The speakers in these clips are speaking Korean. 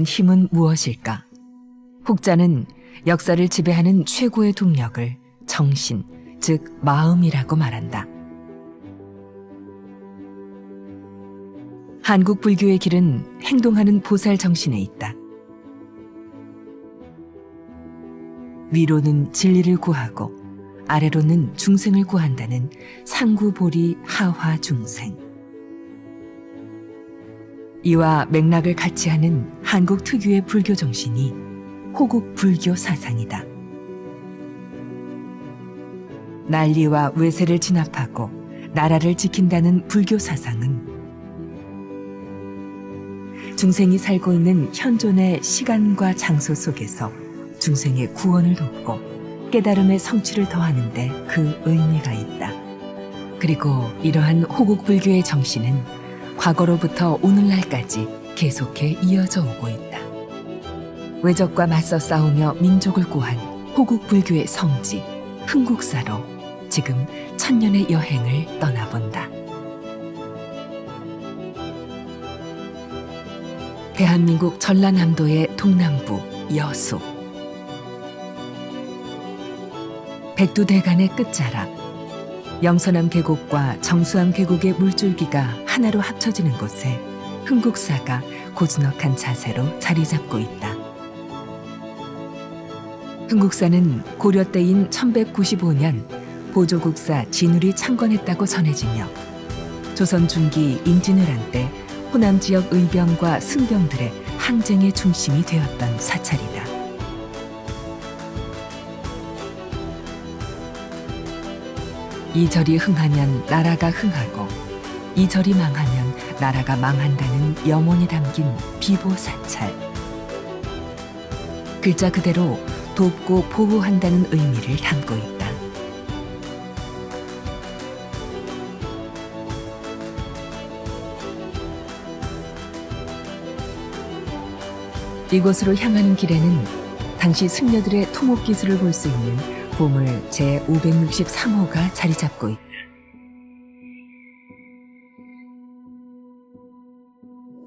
힘은 무엇일까? 혹자는 역사를 지배하는 최고의 동력을 정신, 즉 마음이라고 말한다. 한국 불교의 길은 행동하는 보살 정신에 있다. 위로는 진리를 구하고 아래로는 중생을 구한다는 상구보리 하화 중생. 이와 맥락을 같이 하는 한국 특유의 불교 정신이 호국 불교 사상이다. 난리와 외세를 진압하고 나라를 지킨다는 불교 사상은 중생이 살고 있는 현존의 시간과 장소 속에서 중생의 구원을 돕고 깨달음의 성취를 더하는 데 그 의미가 있다. 그리고 이러한 호국 불교의 정신은 과거로부터 오늘날까지 계속해 이어져 오고 있다. 외적과 맞서 싸우며 민족을 구한 호국 불교의 성지 흥국사로 지금 천년의 여행을 떠나본다. 대한민국 전라남도의 동남부 여수. 백두대간의 끝자락, 영서남 계곡과 정수암 계곡의 물줄기가 하나로 합쳐지는 곳에 흥국사가 고즈넉한 자세로 자리 잡고 있다. 흥국사는 고려 때인 1195년 보조국사 진울이 창건했다고 전해지며 조선 중기 임진왜란 때 호남 지역 의병과 승병들의 항쟁의 중심이 되었던 사찰이다. 이 절이 흥하면 나라가 흥하고 이 절이 망하면 나라가 망한다는 염원이 담긴 비보사찰. 글자 그대로 돕고 보호한다는 의미를 담고 있다. 이곳으로 향하는 길에는 당시 승려들의 토목 기술을 볼 수 있는 보물 제563호가 자리 잡고 있다.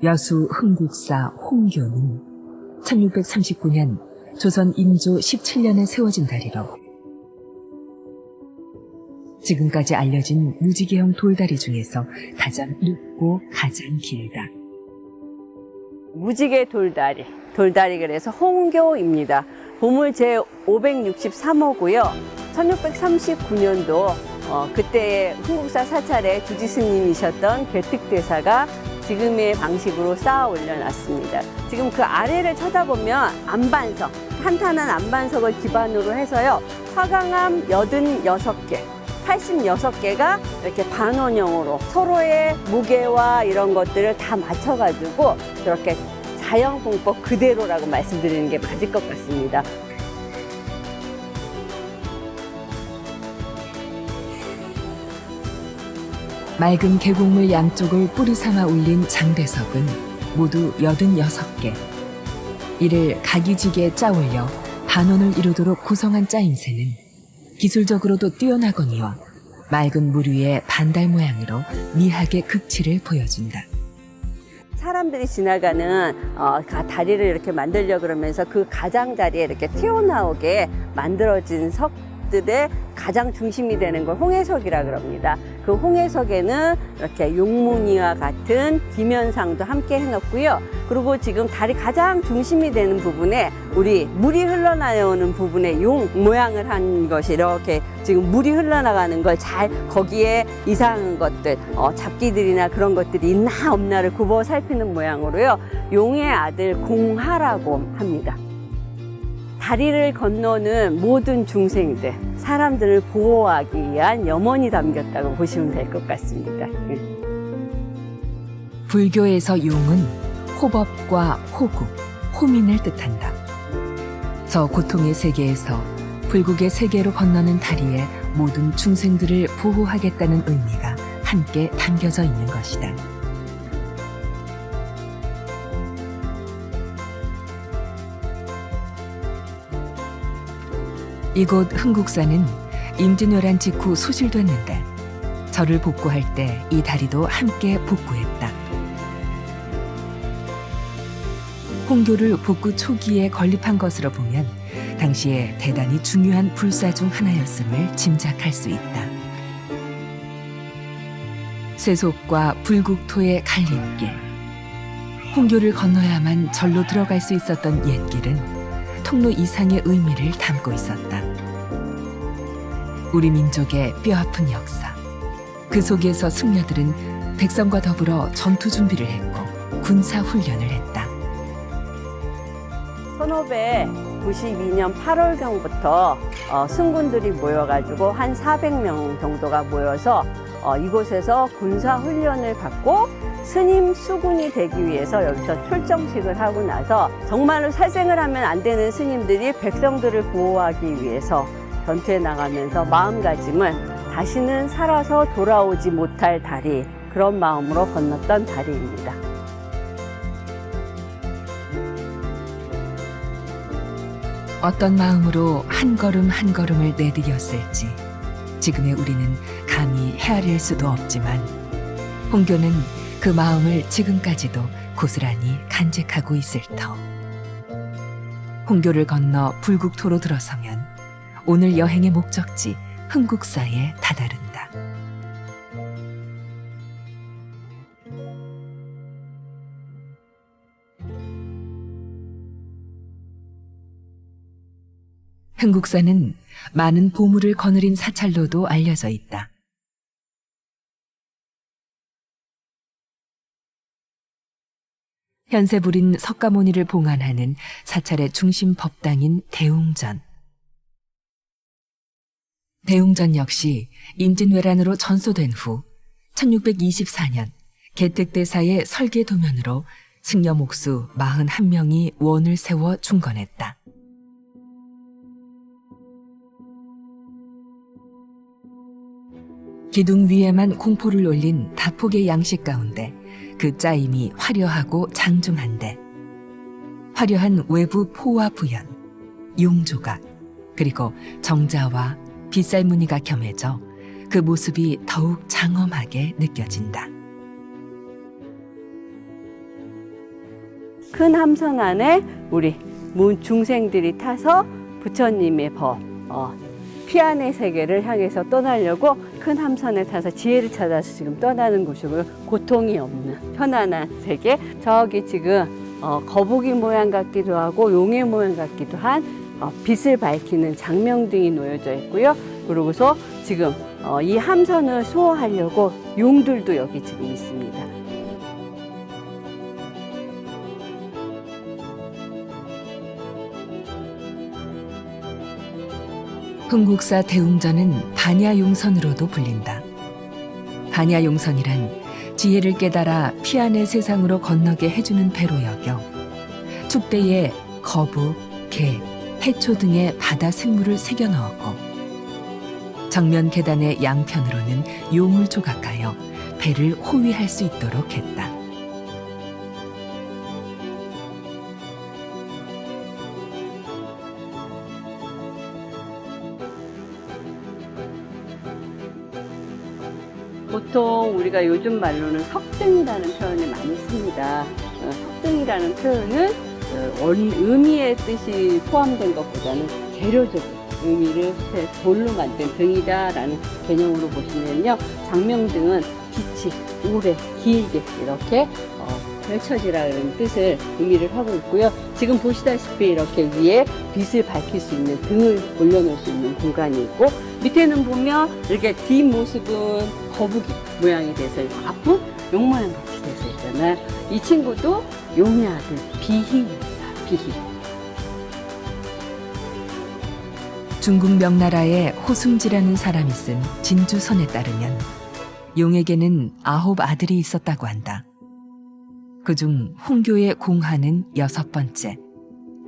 여수 흥국사 홍교는 1639년 조선 인조 17년에 세워진 다리로 지금까지 알려진 무지개형 돌다리 중에서 가장 높고 가장 길다. 무지개 돌다리 그래서 홍교입니다. 보물 제563호고요. 1639년도 그때의 흥국사 사찰의 주지스님이셨던 괴특대사가 지금의 방식으로 쌓아 올려놨습니다. 지금 그 아래를 쳐다보면 안반석, 탄탄한 안반석을 기반으로 해서요. 화강암 86개, 86개가 이렇게 반원형으로 서로의 무게와 이런 것들을 다 맞춰가지고 저렇게 자연공법 그대로라고 말씀드리는 게 맞을 것 같습니다. 맑은 계곡물 양쪽을 뿌리 삼아 올린 장대석은 모두 86개. 이를 각이지게 짜올려 반원을 이루도록 구성한 짜임새는 기술적으로도 뛰어나거니와 맑은 물 위에 반달 모양으로 미학의 극치를 보여준다. 사람들이 지나가는 다리를 이렇게 만들려고 그러면서 그 가장자리에 이렇게 튀어나오게 만들어진 석들의 가장 중심이 되는 걸 홍해석이라 그럽니다. 그 홍해석에는 이렇게 용무늬와 같은 기면상도 함께 해놓고요. 그리고 지금 다리 가장 중심이 되는 부분에 우리 물이 흘러나오는 부분에 용 모양을 한 것이 이렇게 지금 물이 흘러나가는 걸 잘 거기에 이상한 것들, 잡기들이나 그런 것들이 있나 없나를 굽어 살피는 모양으로요. 용의 아들 공하라고 합니다. 다리를 건너는 모든 중생들, 사람들을 보호하기 위한 염원이 담겼다고 보시면 될 것 같습니다. 불교에서 용은 호법과 호국, 호민을 뜻한다. 저 고통의 세계에서 불국의 세계로 건너는 다리에 모든 중생들을 보호하겠다는 의미가 함께 담겨져 있는 것이다. 이곳 흥국사는 임진왜란 직후 소실됐는데 절을 복구할 때 이 다리도 함께 복구했다. 홍교를 복구 초기에 건립한 것으로 보면 당시에 대단히 중요한 불사 중 하나였음을 짐작할 수 있다. 쇠속과 불국토의 갈림길, 홍교를 건너야만 절로 들어갈 수 있었던 옛길은 통로 이상의 의미를 담고 있었다. 우리 민족의 뼈아픈 역사, 그 속에서 승려들은 백성과 더불어 전투 준비를 했고 군사 훈련을 했다. 1592년 8월경부터 승군들이 모여가지고 한 400명 정도가 모여서 이곳에서 군사 훈련을 받고 스님 수군이 되기 위해서 여기서 출정식을 하고 나서 정말로 살생을 하면 안 되는 스님들이 백성들을 보호하기 위해서 전투에 나가면서 마음가짐은 다시는 살아서 돌아오지 못할 다리, 그런 마음으로 건넜던 다리입니다. 어떤 마음으로 한 걸음 한 걸음을 내디뎠을지 지금의 우리는 감히 헤아릴 수도 없지만 홍교는 그 마음을 지금까지도 고스란히 간직하고 있을 터. 홍교를 건너 불국토로 들어서면 오늘 여행의 목적지 흥국사에 다다른다. 흥국사는 많은 보물을 거느린 사찰로도 알려져 있다. 현세 부린 석가모니를 봉안하는 사찰의 중심 법당인 대웅전. 대웅전 역시 임진왜란으로 전소된 후 1624년 개특대사의 설계 도면으로 승려 목수 41명이 원을 세워 중건했다. 기둥 위에만 공포를 올린 다폭의 양식 가운데 그 짜임이 화려하고 장중한데 화려한 외부 포와 부연, 용조각, 그리고 정자와 빗살무늬가 겸해져 그 모습이 더욱 장엄하게 느껴진다. 큰 함선 안에 우리 중생들이 타서 부처님의 법, 피안의 세계를 향해서 떠나려고 큰 함선에 타서 지혜를 찾아서 지금 떠나는 곳이고요. 고통이 없는 편안한 세계. 저기 지금 거북이 모양 같기도 하고 용의 모양 같기도 한 빛을 밝히는 장명등이 놓여져 있고요. 그러고서 지금 이 함선을 수호하려고 용들도 여기 지금 있습니다. 흥국사 대웅전은 반야용선으로도 불린다. 반야용선이란 지혜를 깨달아 피안의 세상으로 건너게 해주는 배로 여겨 축대에 거북, 개, 해초 등의 바다 생물을 새겨 넣었고 정면 계단의 양편으로는 용을 조각하여 배를 호위할 수 있도록 했다. 보통 우리가 요즘 말로는 석등이라는 표현을 많이 씁니다. 석등이라는 표현은 의미의 뜻이 포함된 것보다는 재료적인 의미를 돌로 만든 등이다라는 개념으로 보시면요. 장명등은 빛이 오래 길게 이렇게 펼쳐지라는 뜻을 의미를 하고 있고요. 지금 보시다시피 이렇게 위에 빛을 밝힐 수 있는 등을 올려놓을 수 있는 공간이 있고 밑에는 보면 이렇게 뒷모습은 거북이 모양이 돼서 있고 앞은 용 모양 같이 돼서 있잖아요. 이 친구도 용의 아들 비희입니다. 비희. 중국 명나라의 호숭지라는 사람이 쓴 진주선에 따르면 용에게는 9 아들이 있었다고 한다. 그중 홍교의 공하는 6번째,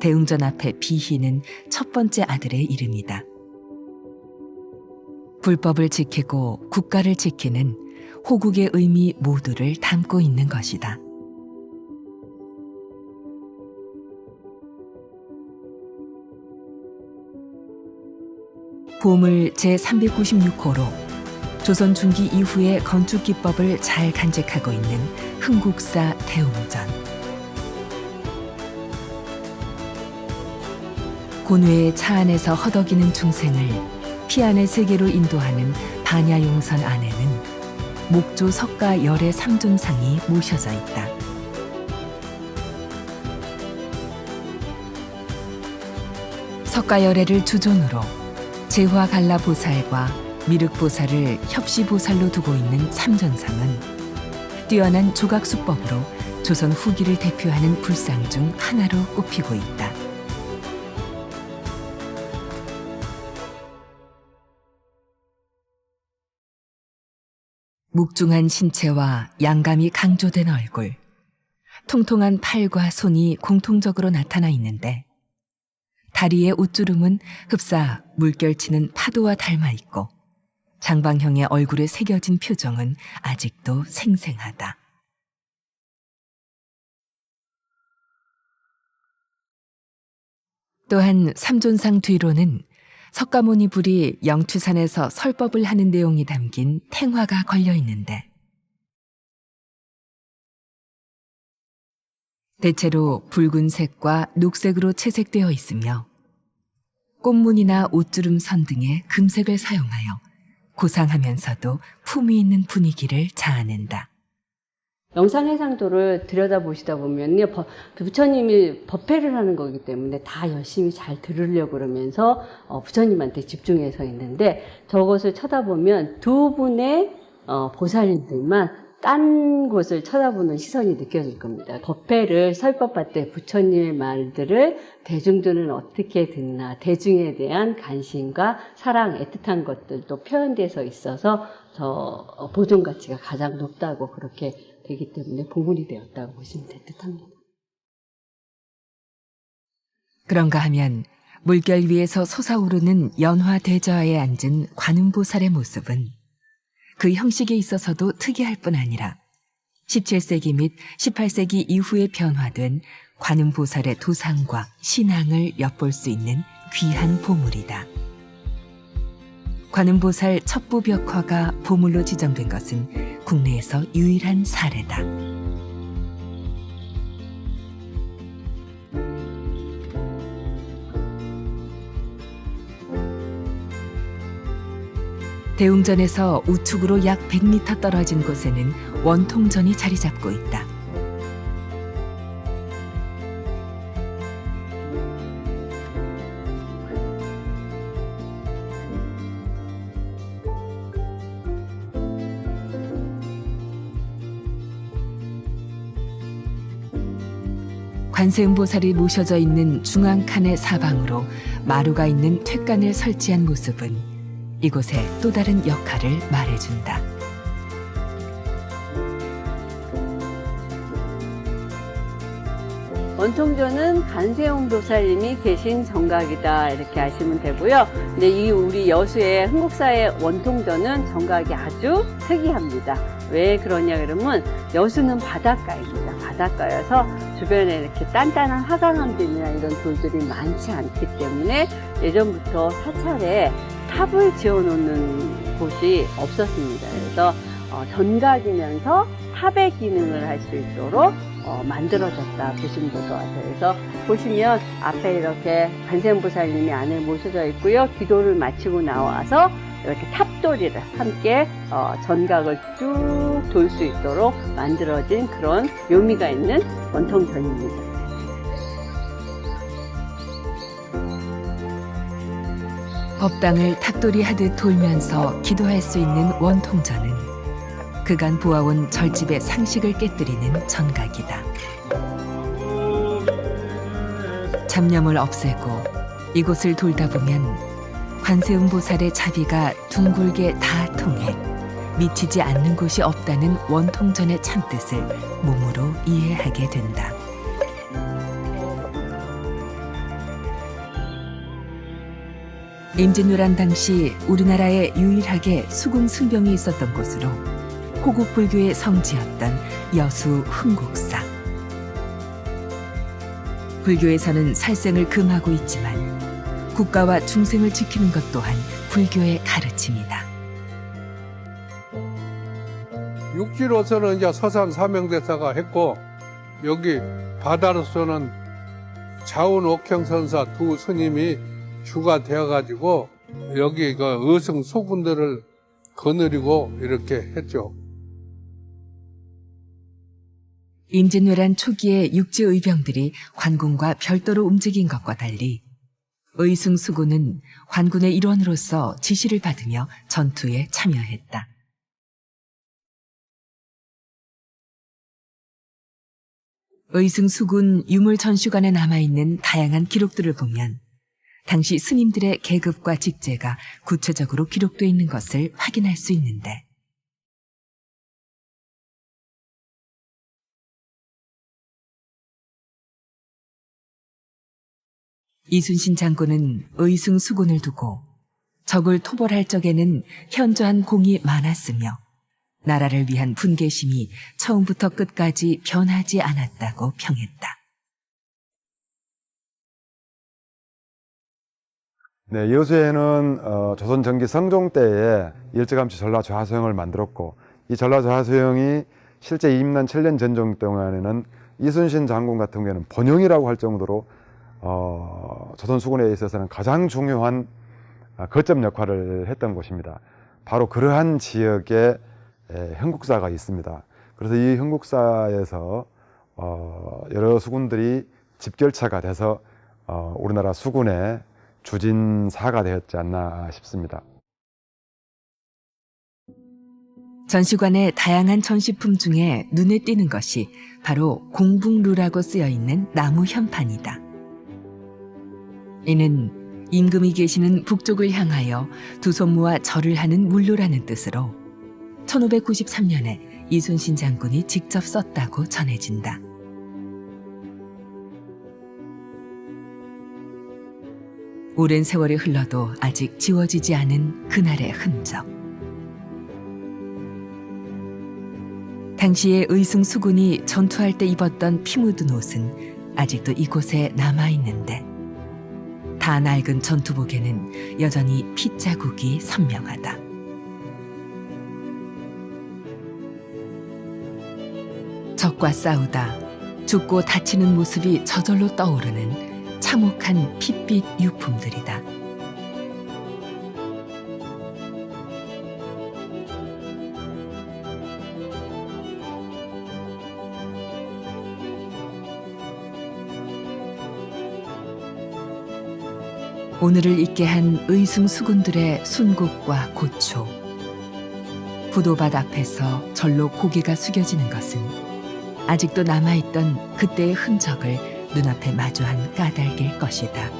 대웅전 앞의 비희는 첫 번째 아들의 이름이다. 불법을 지키고 국가를 지키는 호국의 의미 모두를 담고 있는 것이다. 보물 제396호로 조선 중기 이후의 건축 기법을 잘 간직하고 있는 흥국사 대웅전. 고뇌의 차 안에서 허덕이는 중생을 피안의 세계로 인도하는 반야용선 안에는 목조 석가 열의 삼존상이 모셔져 있다. 석가열애를 주존으로 제화갈라보살과 미륵보살을 협시보살로 두고 있는 삼존상은 뛰어난 조각수법으로 조선 후기를 대표하는 불상 중 하나로 꼽히고 있다. 묵중한 신체와 양감이 강조된 얼굴, 통통한 팔과 손이 공통적으로 나타나 있는데 다리의 옷주름은 흡사 물결치는 파도와 닮아 있고 장방형의 얼굴에 새겨진 표정은 아직도 생생하다. 또한 삼존상 뒤로는 석가모니 불이 영추산에서 설법을 하는 내용이 담긴 탱화가 걸려 있는데 대체로 붉은색과 녹색으로 채색되어 있으며 꽃무늬나 옷주름 선 등의 금색을 사용하여 고상하면서도 품위 있는 분위기를 자아낸다. 영상해상도를 들여다보시다 보면요, 부처님이 법회를 하는 거기 때문에 다 열심히 잘 들으려고 그러면서 부처님한테 집중해서 있는데 저것을 쳐다보면 두 분의 보살님들만 딴 곳을 쳐다보는 시선이 느껴질 겁니다. 법회를 설법할 때 부처님의 말들을 대중들은 어떻게 듣나, 대중에 대한 관심과 사랑, 애틋한 것들도 표현돼서 있어서 저 보존 가치가 가장 높다고 그렇게 되기 때문에 보물이 되었다고 보시면 될 듯합니다. 그런가 하면 물결 위에서 솟아오르는 연화대저하에 앉은 관음보살의 모습은 그 형식에 있어서도 특이할 뿐 아니라 17세기 및 18세기 이후에 변화된 관음보살의 도상과 신앙을 엿볼 수 있는 귀한 보물이다. 관음보살 첩부벽화가 보물로 지정된 것은 국내에서 유일한 사례다. 대웅전에서 우측으로 약 100m 떨어진 곳에는 원통전이 자리 잡고 있다. 관세음보살이 모셔져 있는 중앙칸의 사방으로 마루가 있는 퇴관을 설치한 모습은 이곳의 또 다른 역할을 말해준다. 원통전은 관세음 보살님이 계신 정각이다 이렇게 아시면 되고요. 근데 이 우리 여수의 흥국사의 원통전은 정각이 아주 특이합니다. 왜 그러냐 그러면 여수는 바닷가입니다. 바닷가여서 주변에 이렇게 단단한 화강암들이나 이런 돌들이 많지 않기 때문에 예전부터 사찰에 탑을 지어놓는 곳이 없었습니다. 그래서 전각이면서 탑의 기능을 할 수 있도록 만들어졌다 보시면 될 것 같아요. 그래서 보시면 앞에 이렇게 관세음보살님이 안에 모셔져 있고요. 기도를 마치고 나와서 이렇게 탑돌이를 함께 전각을 쭉 돌 수 있도록 만들어진 그런 묘미가 있는 원통전입니다. 법당을 탑돌이 하듯 돌면서 기도할 수 있는 원통전은 그간 보아온 절집의 상식을 깨뜨리는 전각이다. 잡념을 없애고 이곳을 돌다 보면 관세음보살의 자비가 둥글게 다 통해 미치지 않는 곳이 없다는 원통전의 참뜻을 몸으로 이해하게 된다. 임진왜란 당시 우리나라에 유일하게 수궁 승병이 있었던 곳으로 호국 불교의 성지였던 여수 흥국사. 불교에서는 살생을 금하고 있지만 국가와 중생을 지키는 것 또한 불교의 가르침이다. 육지로서는 이제 서산 사명대사가 했고 여기 바다로서는 자운옥행선사 두 스님이 주가 되어가지고 여기 그 의승 수군들을 거느리고 이렇게 했죠. 임진왜란 초기의 육지의병들이 관군과 별도로 움직인 것과 달리 의승수군은 관군의 일원으로서 지시를 받으며 전투에 참여했다. 의승수군 유물전시관에 남아있는 다양한 기록들을 보면 당시 스님들의 계급과 직제가 구체적으로 기록되어 있는 것을 확인할 수 있는데 이순신 장군은 의승수군을 두고 적을 토벌할 적에는 현저한 공이 많았으며 나라를 위한 분개심이 처음부터 끝까지 변하지 않았다고 평했다. 네, 여수에는 조선 전기 성종 때에 일찌감치 전라좌수형을 만들었고 이 전라좌수형이 실제 임난 7년 전종 동안에는 이순신 장군 같은 경우에는 본영이라고 할 정도로 조선 수군에 있어서는 가장 중요한 거점 역할을 했던 곳입니다. 바로 그러한 지역에 흥국사가 있습니다. 그래서 이 흥국사에서 여러 수군들이 집결체가 돼서 우리나라 수군의 주진사가 되었지 않나 싶습니다. 전시관의 다양한 전시품 중에 눈에 띄는 것이 바로 공북루라고 쓰여 있는 나무 현판이다. 이는 임금이 계시는 북쪽을 향하여 두 손 모아 절을 하는 물루라는 뜻으로 1593년에 이순신 장군이 직접 썼다고 전해진다. 오랜 세월이 흘러도 아직 지워지지 않은 그날의 흔적. 당시의 의승수군이 전투할 때 입었던 피 묻은 옷은 아직도 이곳에 남아있는데 다 낡은 전투복에는 여전히 핏자국이 선명하다. 적과 싸우다 죽고 다치는 모습이 저절로 떠오르는 참혹한 핏빛 유품들이다. 오늘을 있게 한 의승수군들의 순국과 고초. 부도밭 앞에서 절로 고개가 숙여지는 것은 아직도 남아있던 그때의 흔적을 눈앞에 마주한 까닭일 것이다.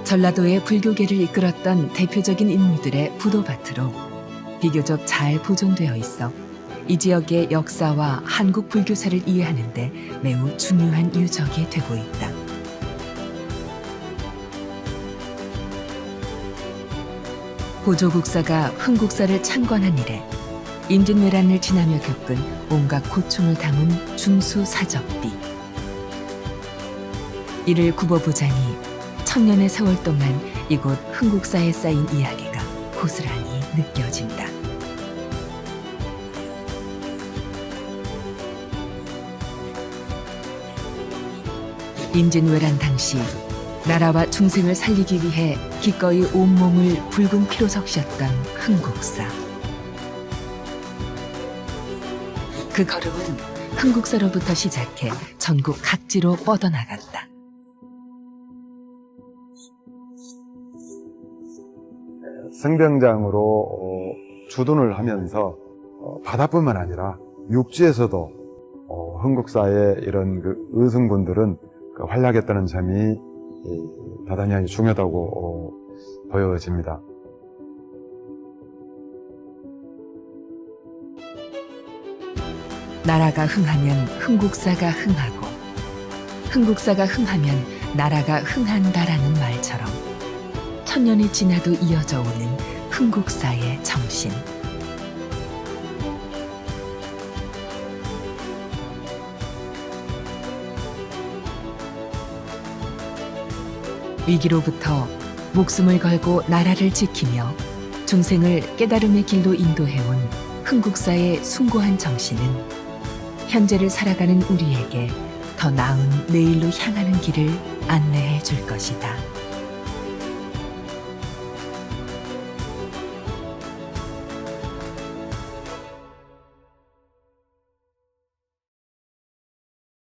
전라도의 불교계를 이끌었던 대표적인 인물들의 부도밭으로 비교적 잘 보존되어 있어 이 지역의 역사와 한국 불교사를 이해하는 데 매우 중요한 유적이 되고 있다. 고조국사가 흥국사를 창건한 이래 임진왜란을 지나며 겪은 온갖 고충을 담은 중수사적비. 이를 굽어보자니 천년의 세월 동안 이곳 흥국사에 쌓인 이야기가 고스란히 느껴진다. 임진왜란 당시 나라와 중생을 살리기 위해 기꺼이 온몸을 붉은 피로 적셨던 흥국사. 그 걸음은 흥국사로부터 시작해 전국 각지로 뻗어나갔다. 성병장으로 주둔을 하면서 바다뿐만 아니라 육지에서도 흥국사의 이런 그 의승군들은 활약했다는 점이 대단히 중요하다고 보여집니다. 나라가 흥하면 흥국사가 흥하고 흥국사가 흥하면 나라가 흥한다라는 말처럼 천년이 지나도 이어져 오는 흥국사의 정신. 위기로부터 목숨을 걸고 나라를 지키며 중생을 깨달음의 길로 인도해온 흥국사의 숭고한 정신은 현재를 살아가는 우리에게 더 나은 내일로 향하는 길을 안내해 줄 것이다.